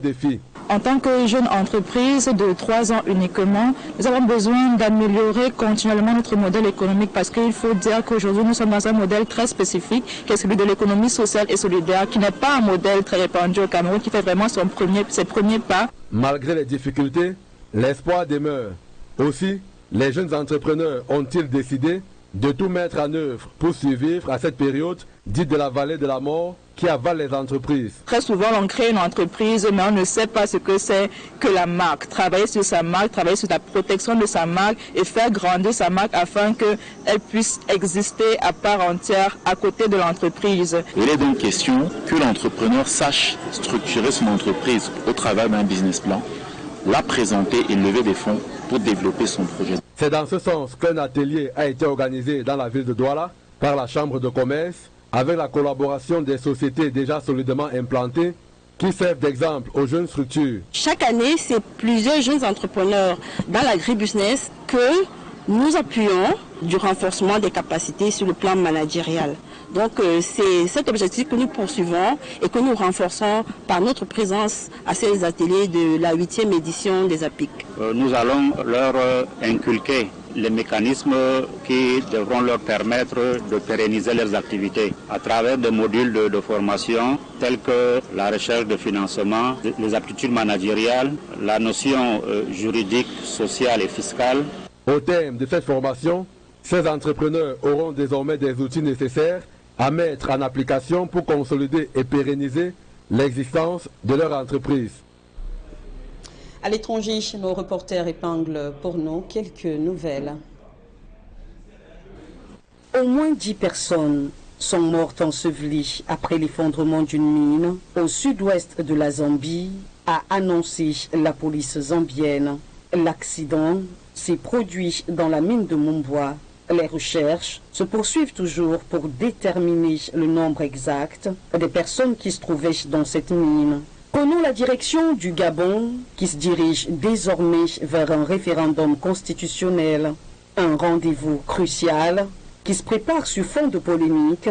Défi. En tant que jeune entreprise de 3 ans uniquement, nous avons besoin d'améliorer continuellement notre modèle économique parce qu'il faut dire qu'aujourd'hui nous sommes dans un modèle très spécifique qui est celui de l'économie sociale et solidaire, qui n'est pas un modèle très répandu au Cameroun, qui fait vraiment ses premiers pas. Malgré les difficultés, l'espoir demeure. Aussi, les jeunes entrepreneurs ont-ils décidé de tout mettre en œuvre pour survivre à cette période dite de la vallée de la mort qui avale les entreprises. Très souvent, on crée une entreprise, mais on ne sait pas ce que c'est que la marque. Travailler sur sa marque, travailler sur la protection de sa marque et faire grandir sa marque afin qu'elle puisse exister à part entière à côté de l'entreprise. Il est donc question que l'entrepreneur sache structurer son entreprise au travers d'un business plan, la présenter et lever des fonds pour développer son projet. C'est dans ce sens qu'un atelier a été organisé dans la ville de Douala par la Chambre de commerce avec la collaboration des sociétés déjà solidement implantées qui servent d'exemple aux jeunes structures. Chaque année, c'est plusieurs jeunes entrepreneurs dans l'agribusiness que nous appuyons du renforcement des capacités sur le plan managérial. Donc c'est cet objectif que nous poursuivons et que nous renforçons par notre présence à ces ateliers de la 8e édition des APIC. Nous allons leur inculquer les mécanismes qui devront leur permettre de pérenniser leurs activités à travers des modules de formation tels que la recherche de financement, les aptitudes managériales, la notion juridique, sociale et fiscale. Au terme de cette formation, ces entrepreneurs auront désormais des outils nécessaires à mettre en application pour consolider et pérenniser l'existence de leur entreprise. À l'étranger, nos reporters épinglent pour nous quelques nouvelles. Au moins 10 personnes sont mortes ensevelies après l'effondrement d'une mine au sud-ouest de la Zambie, a annoncé la police zambienne. L'accident s'est produit dans la mine de Mumbwa. Les recherches se poursuivent toujours pour déterminer le nombre exact des personnes qui se trouvaient dans cette mine. Prenons la direction du Gabon qui se dirige désormais vers un référendum constitutionnel. Un rendez-vous crucial qui se prépare sur fond de polémique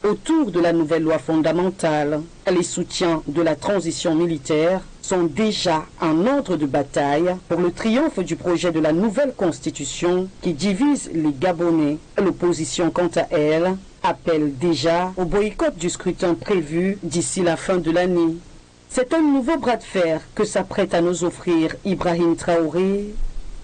autour de la nouvelle loi fondamentale. Les soutiens de la transition militaire sont déjà en ordre de bataille pour le triomphe du projet de la nouvelle constitution qui divise les Gabonais. L'opposition, quant à elle, appelle déjà au boycott du scrutin prévu d'ici la fin de l'année. C'est un nouveau bras de fer que s'apprête à nous offrir Ibrahim Traoré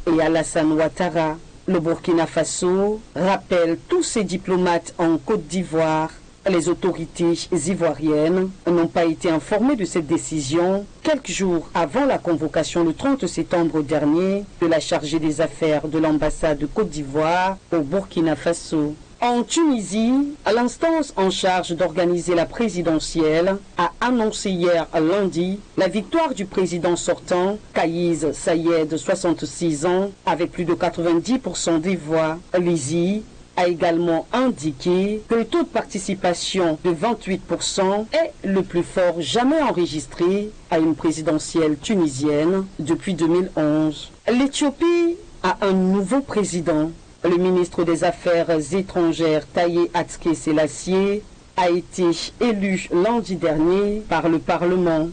et Alassane Ouattara. Le Burkina Faso rappelle tous ses diplomates en Côte d'Ivoire. Les autorités ivoiriennes n'ont pas été informées de cette décision quelques jours avant la convocation le 30 septembre dernier de la chargée des affaires de l'ambassade de Côte d'Ivoire au Burkina Faso. En Tunisie, l'instance en charge d'organiser la présidentielle a annoncé hier lundi la victoire du président sortant, Kaïs Saïed, 66 ans, avec plus de 90% des voix. L'ISI a également indiqué que le taux de participation de 28% est le plus fort jamais enregistré à une présidentielle tunisienne depuis 2011. L'Éthiopie a un nouveau président. Le ministre des Affaires étrangères Taye Atske-Selassie a été élu lundi dernier par le Parlement.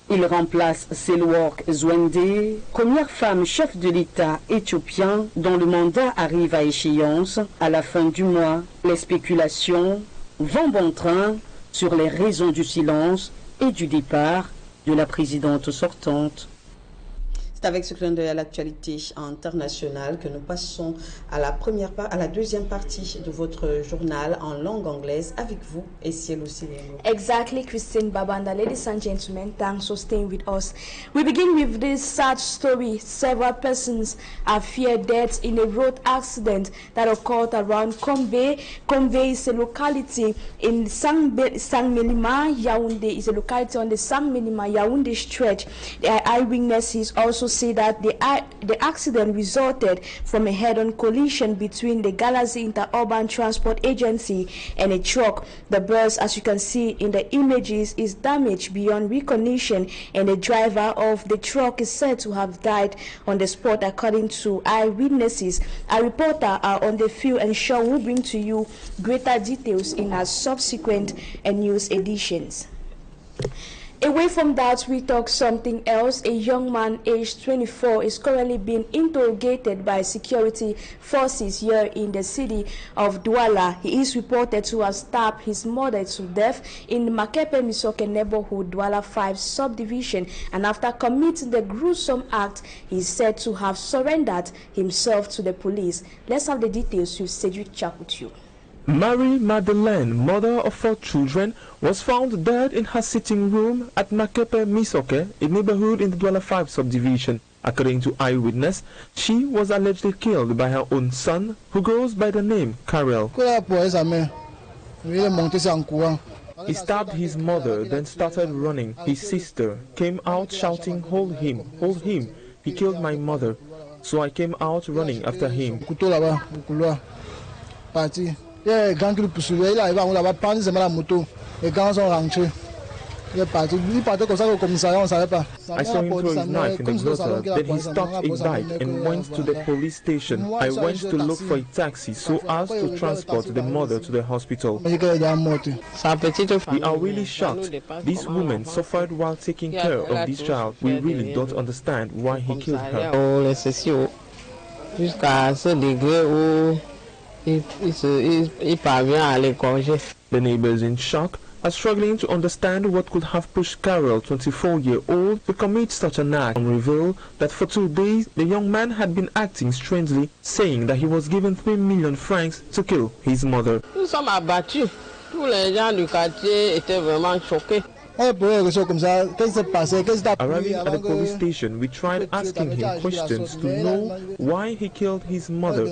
Il remplace Selwork Zwende, première femme chef de l'État éthiopien dont le mandat arrive à échéance à la fin du mois. Les spéculations vont bon train sur les raisons du silence et du départ de la présidente sortante. C'est avec ce clin d'œil à l'actualité internationale que nous passons à la deuxième partie de votre journal en langue anglaise avec vous, Essiel Osilemo. Exactly, Christine Babanda. Ladies and gentlemen, thanks for staying with us. We begin with this sad story. Several persons have feared death in a road accident that occurred around Kombe. Kombe is a locality in Sang-Melima. Yaoundé is a locality on the Sang-Melima-Yaoundé stretch. The eyewitnesses also say that the accident resulted from a head-on collision between the Galaxy Interurban Transport Agency and a truck. The bus, as you can see in the images, is damaged beyond recognition, and the driver of the truck is said to have died on the spot, according to eyewitnesses. Our reporter are on the field and sure will bring to you greater details in our subsequent news editions. Away from that, we talk something else. A young man aged 24 is currently being interrogated by security forces here in the city of Douala. He is reported to have stabbed his mother to death in the Makepe Misoke neighborhood, Douala 5 subdivision, and after committing the gruesome act, he is said to have surrendered himself to the police. Let's have the details with Cedric Chakutu. Mary Madeleine, mother of 4 children, was found dead in her sitting room at Makepe Misoke, a neighborhood in the Douala 5 subdivision. According to eyewitness, she was allegedly killed by her own son, who goes by the name Karel. He stabbed his mother, then started running. His sister came out shouting, "Hold him, hold him. He killed my mother." So I came out running after him. I saw him throw his knife in the gutter, then he stopped a bike and went to the police station. I went to look for a taxi so as to transport the mother to the hospital. We are really shocked. This woman suffered while taking care of this child. We really don't understand why he killed her. The neighbors in shock are struggling to understand what could have pushed Karel, 24-year-old, to commit such an act, and reveal that for 2 days the young man had been acting strangely, saying that he was given 3 million francs to kill his mother. Arriving at the police station, we tried asking him questions to know why he killed his mother.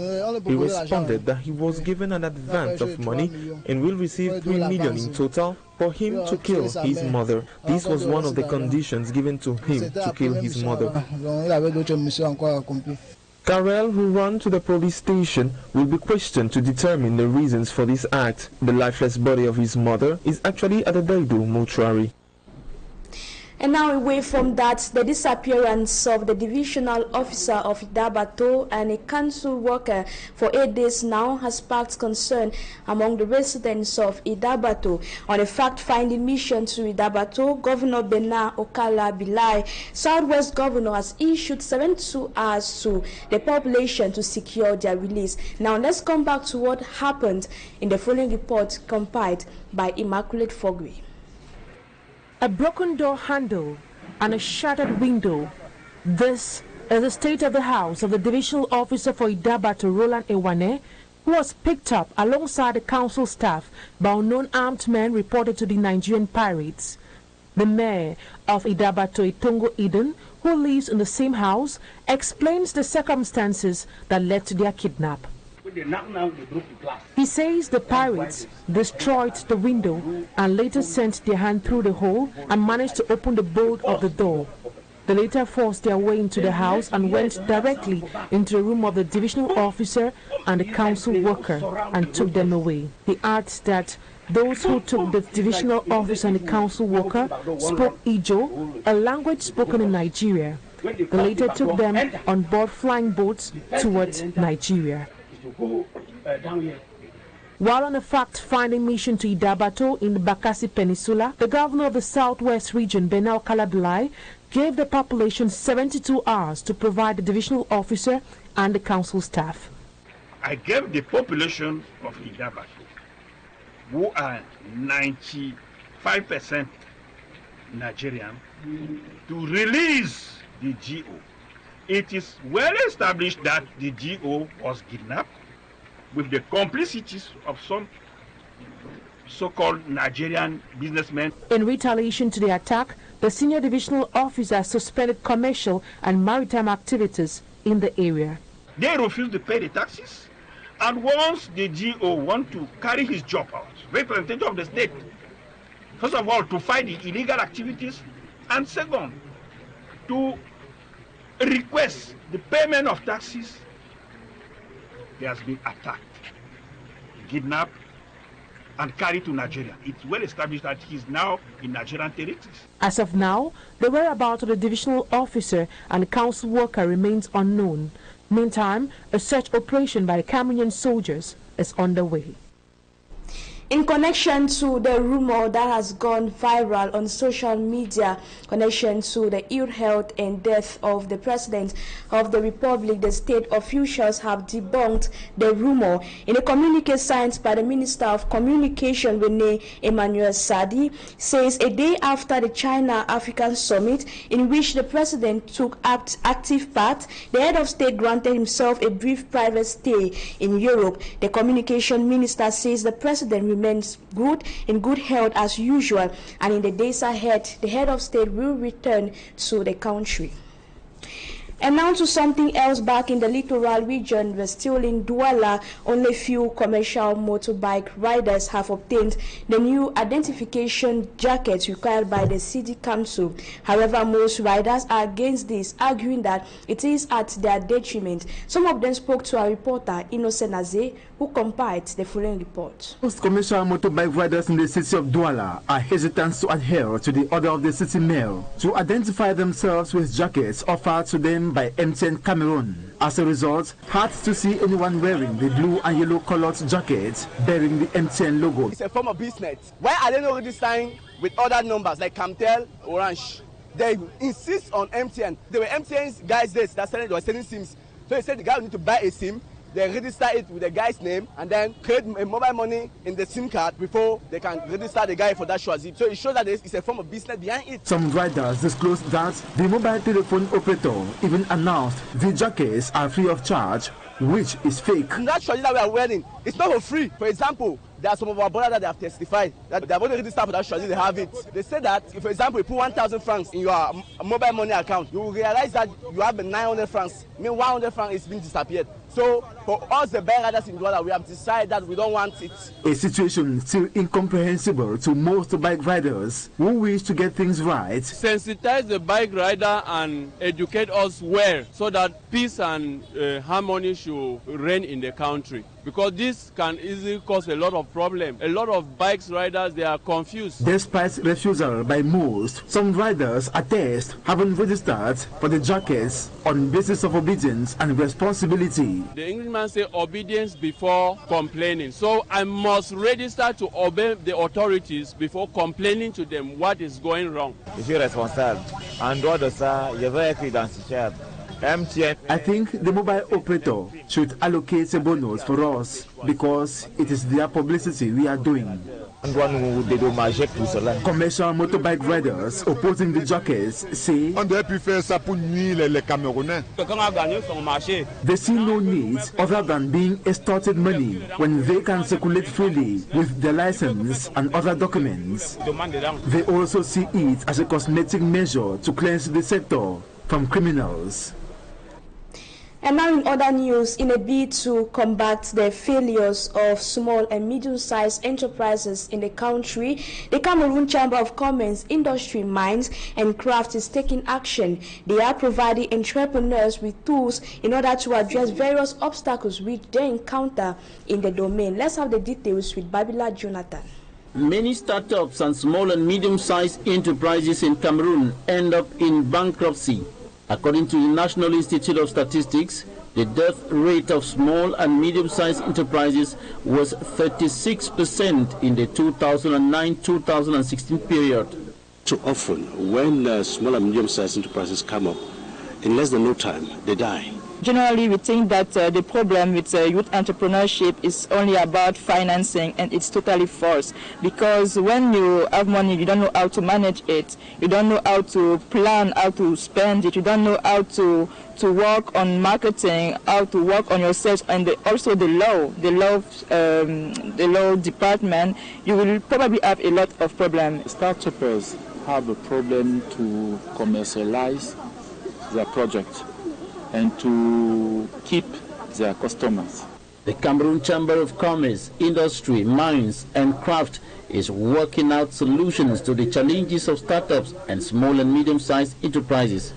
He responded that he was given an advance of money and will receive 3 million in total for him to kill his mother. This was one of the conditions given to him to kill his mother. Karel, who ran to the police station, will be questioned to determine the reasons for this act. The lifeless body of his mother is actually at the Daidu mortuary. And now away from that, the disappearance of the divisional officer of Idabato and a council worker for 8 days now has sparked concern among the residents of Idabato. On a fact-finding mission to Idabato, Governor Bernard Okala Bilai, Southwest Governor, has issued 72 hours to the population to secure their release. Now let's come back to what happened in the following report compiled by Immaculate Fogwe. A broken door handle and a shattered window. This is the state of the house of the divisional officer for Idabato, Roland Ewane, who was picked up alongside the council staff by unknown armed men reported to the Nigerian pirates. The mayor of Idabato, Itongo Eden, who lives in the same house, explains the circumstances that led to their kidnap. He says the pirates destroyed the window and later sent their hand through the hole and managed to open the bolt of the door. They later forced their way into the house and went directly into the room of the divisional officer and the council worker and took them away. He adds that those who took the divisional officer and the council worker spoke Ijo, a language spoken in Nigeria. They later took them on board flying boats towards Nigeria. While on a fact-finding mission to Idabato in the Bakassi Peninsula, the governor of the Southwest region, Bernard Okala Bilai, gave the population 72 hours to provide the divisional officer and the council staff. I gave the population of Idabato, who are 95% Nigerian, to release the GO. It is well established that the GO was kidnapped with the complicities of some so-called Nigerian businessmen. In retaliation to the attack, the senior divisional officer suspended commercial and maritime activities in the area. They refused to pay the taxes, and once the GO want to carry his job out, representative of the state, first of all, to fight the illegal activities, and second, to request the payment of taxes, he has been attacked, kidnapped, and carried to Nigeria. It's well established that he is now in Nigerian territories. As of now, the whereabouts of the divisional officer and council worker remains unknown. Meantime, a search operation by the Cameroonian soldiers is underway. In connection to the rumor that has gone viral on social media, connection to the ill health and death of the President of the Republic, the state officials have debunked the rumor. In a communique signed by the Minister of Communication, Rene Emmanuel Sadi, says a day after the China-African Summit, in which the President took active part, the head of state granted himself a brief private stay in Europe. The communication minister says the President remains in good health as usual, and in the days ahead, the head of state will return to the country. And now to something else. Back in the littoral region, we're still in Douala. Only few commercial motorbike riders have obtained the new identification jackets required by the city council. However, most riders are against this, arguing that it is at their detriment. Some of them spoke to our reporter, Innocent, who compiled the following report. Most commercial motorbike riders in the city of Douala are hesitant to adhere to the order of the city mayor to identify themselves with jackets offered to them by MTN Cameroon. As a result, hard to see anyone wearing the blue and yellow colored jackets bearing the MTN logo. It's a form of business. Why are they not registering with other numbers like Camtel, Orange? They insist on MTN. There were MTN's guys there that they were selling SIMs. So they said the guy will need to buy a SIM. They register it with the guy's name and then create a mobile money in the SIM card before they can register the guy for that Shwazip. So it shows that it's a form of business behind it. Some riders disclosed that the mobile telephone operator even announced the jackets are free of charge, which is fake. And that Shwazip that we are wearing, it's not for free. For example, there are some of our brothers that they have testified that they have already registered for that Shwazip, they have it. They say that if, for example, you put 1,000 francs in your mobile money account, you will realize that you have 900 francs. I mean, 100 francs is being disappeared. So, for us, the bike riders in Douala, we have decided that we don't want it. A situation still incomprehensible to most bike riders who wish to get things right. Sensitize the bike rider and educate us well so that peace and harmony should reign in the country. Because this can easily cause a lot of problems. A lot of bike riders, they are confused. Despite refusal by most, some riders attest having registered for the jackets on basis of obedience and responsibility. The Englishman says obedience before complaining. So I must register to obey the authorities before complaining to them what is going wrong. Je suis responsable. En dehors de ça, je veux être identifiable. I think the mobile operator should allocate a bonus for us because it is their publicity we are doing. Commercial motorbike riders opposing the jackets say they see no need other than being extorted money when they can circulate freely with their license and other documents. They also see it as a cosmetic measure to cleanse the sector from criminals. And now in other news, in a bid to combat the failures of small and medium-sized enterprises in the country, the Cameroon Chamber of Commerce, Industry, Mines and Crafts is taking action. They are providing entrepreneurs with tools in order to address various obstacles which they encounter in the domain. Let's have the details with Babila Jonathan. Many startups and small and medium-sized enterprises in Cameroon end up in bankruptcy. According to the National Institute of Statistics, the death rate of small and medium-sized enterprises was 36% in the 2009-2016 period. Too often, when small and medium-sized enterprises come up, in less than no time, they die. Generally, we think that the problem with youth entrepreneurship is only about financing, and it's totally false. Because when you have money, you don't know how to manage it. You don't know how to plan, how to spend it. You don't know how to work on marketing, how to work on yourself, and also the law department. You will probably have a lot of problems. Startups have a problem to commercialize their project and to keep their customers. The Cameroon Chamber of Commerce, Industry, Mines and Craft is working out solutions to the challenges of startups and small and medium-sized enterprises.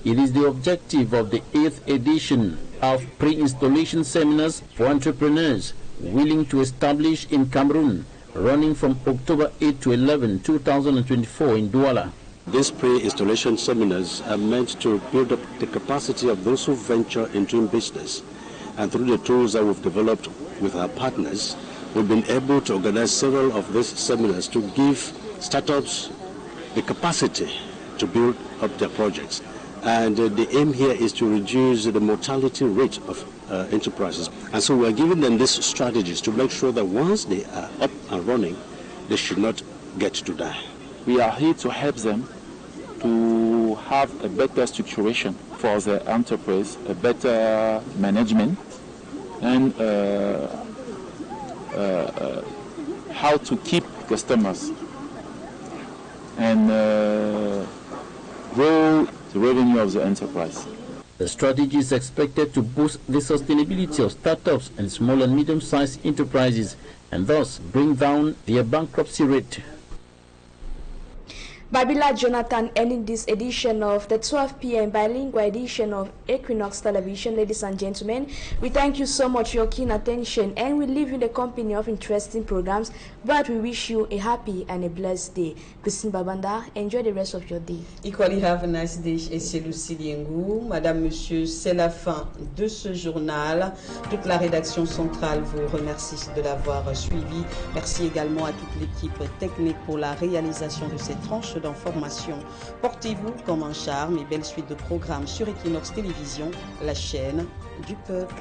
It is the objective of the 8th edition of pre-installation seminars for entrepreneurs willing to establish in Cameroon, running from October 8 to 11, 2024 in Douala. These pre-installation seminars are meant to build up the capacity of those who venture into business, and through the tools that we've developed with our partners, we've been able to organize several of these seminars to give startups the capacity to build up their projects. And the aim here is to reduce the mortality rate of enterprises. And so we're giving them these strategies to make sure that once they are up and running, they should not get to die. We are here to help them to have a better structuration for their enterprise, a better management, and how to keep customers and grow the revenue of the enterprise. The strategy is expected to boost the sustainability of startups and small and medium-sized enterprises and thus bring down their bankruptcy rate. Babila Jonathan ending this edition of the 12 p.m. bilingual edition of Equinoxe Television. Ladies and gentlemen, we thank you so much for your keen attention and we leave you in the company of interesting programs, but we wish you a happy and a blessed day. Christine Babanda, enjoy the rest of your day. Equally have a nice day, et c'est Lucie Liengou. Madame, Monsieur, c'est la fin de ce journal. Toute la rédaction centrale vous remercie de l'avoir suivi. Merci également à toute l'équipe technique pour la réalisation de cette tranche d'information. Portez-vous comme un charme et belle suite de programmes sur Equinoxe Télévision, la chaîne du peuple.